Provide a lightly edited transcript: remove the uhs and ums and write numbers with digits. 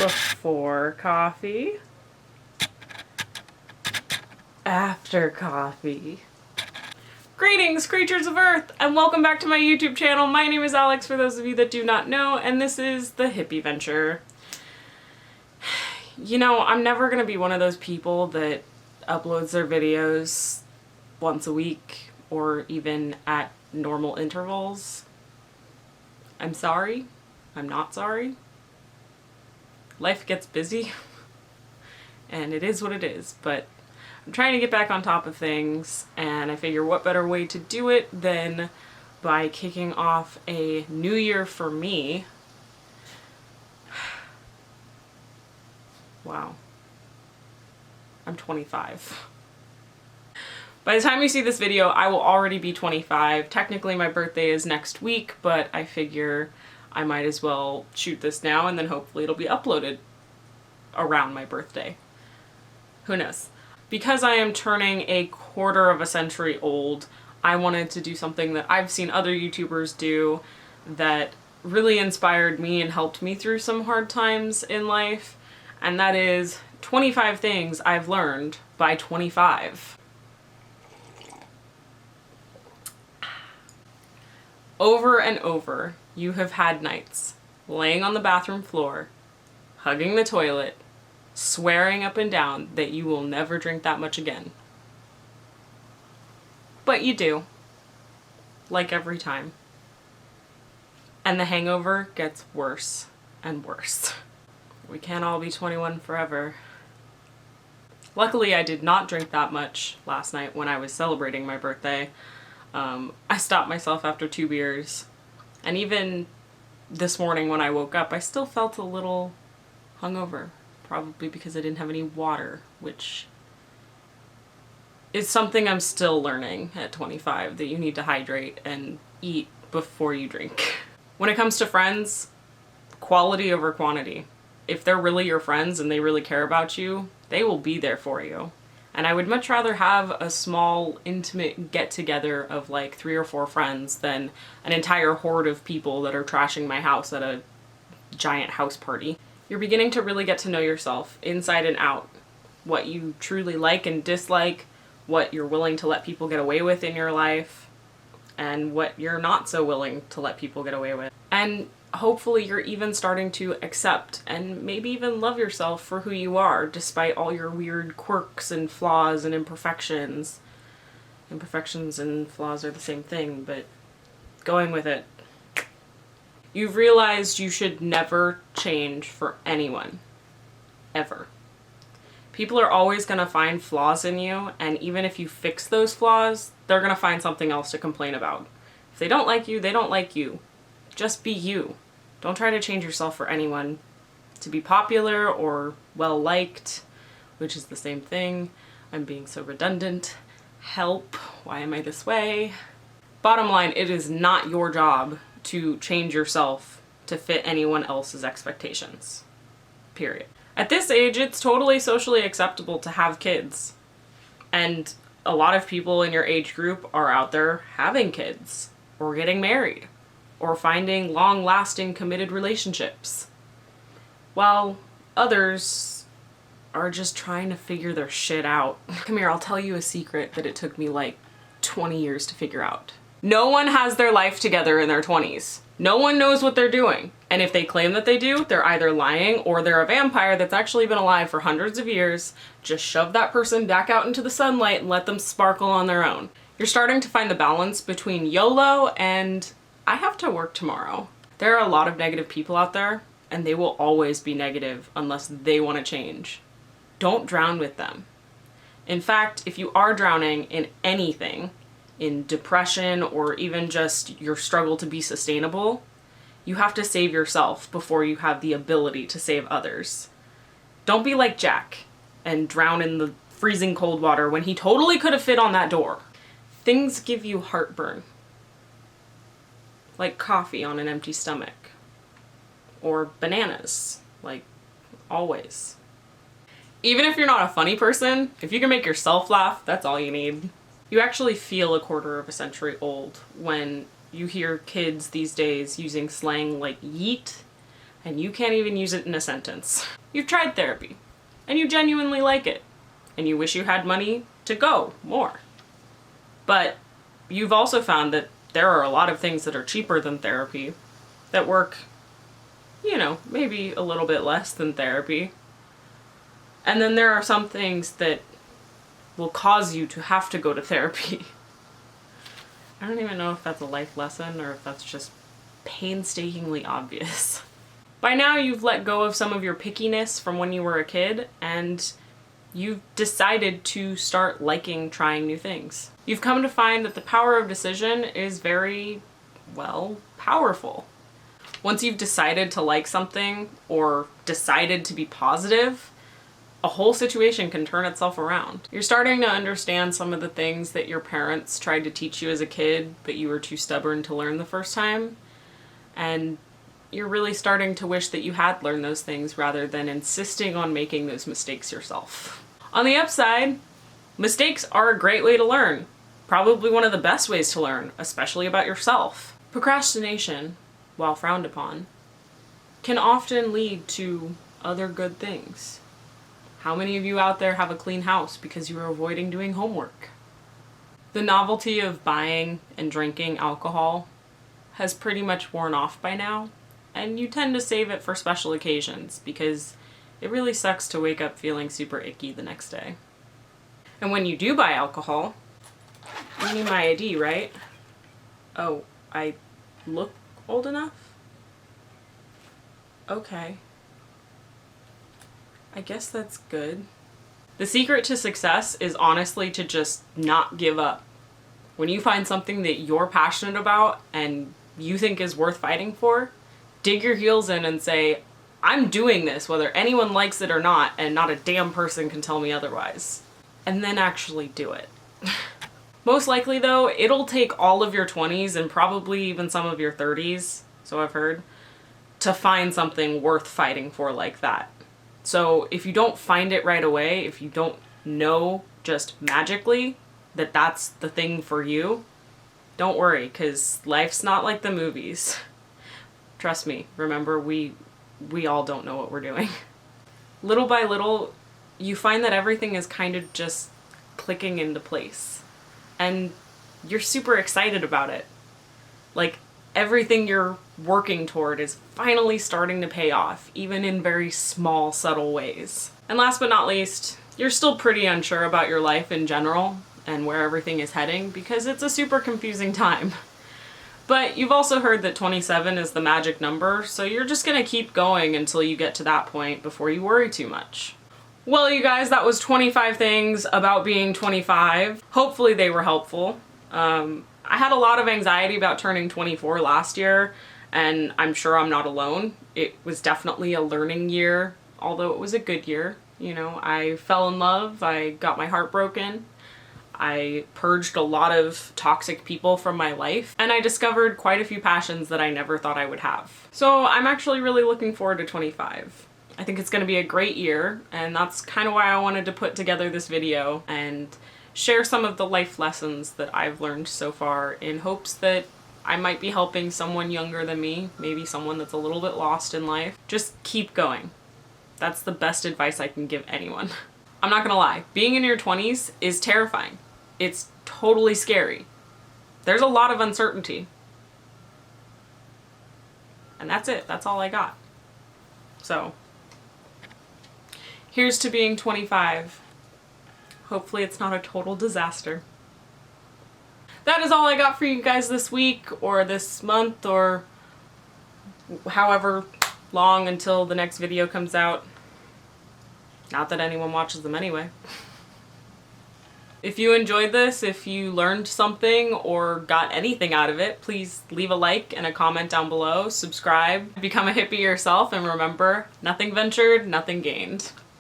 Before coffee. After coffee. Greetings, creatures of Earth, and welcome back to my YouTube channel. My name is Alex, for those of you that do not know, and this is the Hippie Venture. You know, I'm never gonna be one of those people that uploads their videos once a week or even at normal intervals. I'm sorry. I'm not sorry. Life gets busy and it is what it is, but I'm trying to get back on top of things, and I figure what better way to do it than by kicking off a new year for me. Wow. I'm 25. By the time you see this video, I will already be 25. Technically, my birthday is next week, but I figure I might as well shoot this now, and then hopefully it'll be uploaded around my birthday. Who knows? Because I am turning a quarter of a century old, I wanted to do something that I've seen other YouTubers do that really inspired me and helped me through some hard times in life, and that is 25 things I've learned by 25. Over and over, you have had nights laying on the bathroom floor, hugging the toilet, swearing up and down that you will never drink that much again. But you do. Like every time. And the hangover gets worse and worse. We can't all be 21 forever. Luckily, I did not drink that much last night when I was celebrating my birthday. I stopped myself after 2 beers. And even this morning when I woke up, I still felt a little hungover. Probably because I didn't have any water, which is something I'm still learning at 25, that you need to hydrate and eat before you drink. When it comes to friends, quality over quantity. If they're really your friends and they really care about you, they will be there for you. And I would much rather have a small, intimate get-together of like 3 or 4 friends than an entire horde of people that are trashing my house at a giant house party. You're beginning to really get to know yourself inside and out. What you truly like and dislike, what you're willing to let people get away with in your life, and what you're not so willing to let people get away with. And hopefully you're even starting to accept and maybe even love yourself for who you are, despite all your weird quirks and flaws and imperfections. Imperfections and flaws are the same thing, but going with it. You've realized you should never change for anyone. Ever. People are always going to find flaws in you, and even if you fix those flaws, they're going to find something else to complain about. If they don't like you, they don't like you. Just be you. Don't try to change yourself for anyone. To be popular or well-liked, which is the same thing. I'm being so redundant. Help. Why am I this way? Bottom line, it is not your job to change yourself to fit anyone else's expectations. Period. At this age, it's totally socially acceptable to have kids. And a lot of people in your age group are out there having kids, or getting married, or finding long-lasting committed relationships. While others are just trying to figure their shit out. Come here, I'll tell you a secret that it took me like 20 years to figure out. No one has their life together in their 20s. No one knows what they're doing. And if they claim that they do, they're either lying or they're a vampire that's actually been alive for hundreds of years. Just shove that person back out into the sunlight and let them sparkle on their own. You're starting to find the balance between YOLO and I have to work tomorrow. There are a lot of negative people out there, and they will always be negative unless they want to change. Don't drown with them. In fact, if you are drowning in anything, in depression or even just your struggle to be sustainable, you have to save yourself before you have the ability to save others. Don't be like Jack and drown in the freezing cold water when he totally could have fit on that door. Things give you heartburn. Like coffee on an empty stomach. Or bananas, like always. Even if you're not a funny person, if you can make yourself laugh, that's all you need. You actually feel a quarter of a century old when you hear kids these days using slang like yeet and you can't even use it in a sentence. You've tried therapy, and you genuinely like it, and you wish you had money to go more. But you've also found that there are a lot of things that are cheaper than therapy that work, you know, maybe a little bit less than therapy. And then there are some things that will cause you to have to go to therapy. I don't even know if that's a life lesson or if that's just painstakingly obvious. By now you've let go of some of your pickiness from when you were a kid, and you've decided to start liking trying new things. You've come to find that the power of decision is very, well, powerful. Once you've decided to like something or decided to be positive, a whole situation can turn itself around. You're starting to understand some of the things that your parents tried to teach you as a kid, but you were too stubborn to learn the first time. And you're really starting to wish that you had learned those things rather than insisting on making those mistakes yourself. On the upside, mistakes are a great way to learn. Probably one of the best ways to learn, especially about yourself. Procrastination, while frowned upon, can often lead to other good things. How many of you out there have a clean house because you were avoiding doing homework? The novelty of buying and drinking alcohol has pretty much worn off by now, and you tend to save it for special occasions because it really sucks to wake up feeling super icky the next day. And when you do buy alcohol, you need my ID, right? Oh, I look old enough? Okay. I guess that's good. The secret to success is honestly to just not give up. When you find something that you're passionate about and you think is worth fighting for, dig your heels in and say, I'm doing this whether anyone likes it or not, and not a damn person can tell me otherwise. And then actually do it. Most likely though, it'll take all of your 20s and probably even some of your 30s, so I've heard, to find something worth fighting for like that. So if you don't find it right away, if you don't know just magically that that's the thing for you, don't worry, because life's not like the movies. Trust me, remember, we all don't know what we're doing. Little by little, you find that everything is kind of just clicking into place. And you're super excited about it. Like, everything you're working toward is finally starting to pay off, even in very small, subtle ways. And last but not least, you're still pretty unsure about your life in general and where everything is heading because it's a super confusing time. But you've also heard that 27 is the magic number, so you're just gonna keep going until you get to that point before you worry too much. Well, you guys, that was 25 things about being 25. Hopefully they were helpful. I had a lot of anxiety about turning 24 last year, and I'm sure I'm not alone. It was definitely a learning year, although it was a good year. You know, I fell in love, I got my heart broken, I purged a lot of toxic people from my life, and I discovered quite a few passions that I never thought I would have. So I'm actually really looking forward to 25. I think it's gonna be a great year, and that's kind of why I wanted to put together this video and share some of the life lessons that I've learned so far in hopes that I might be helping someone younger than me, maybe someone that's a little bit lost in life. Just keep going. That's the best advice I can give anyone. I'm not gonna lie, being in your 20s is terrifying. It's totally scary. There's a lot of uncertainty. And that's it, that's all I got. So, here's to being 25. Hopefully it's not a total disaster. That is all I got for you guys this week, or this month, or however long until the next video comes out. Not that anyone watches them anyway. If you enjoyed this, if you learned something or got anything out of it, please leave a like and a comment down below, subscribe, become a hippie yourself, and remember, nothing ventured, nothing gained.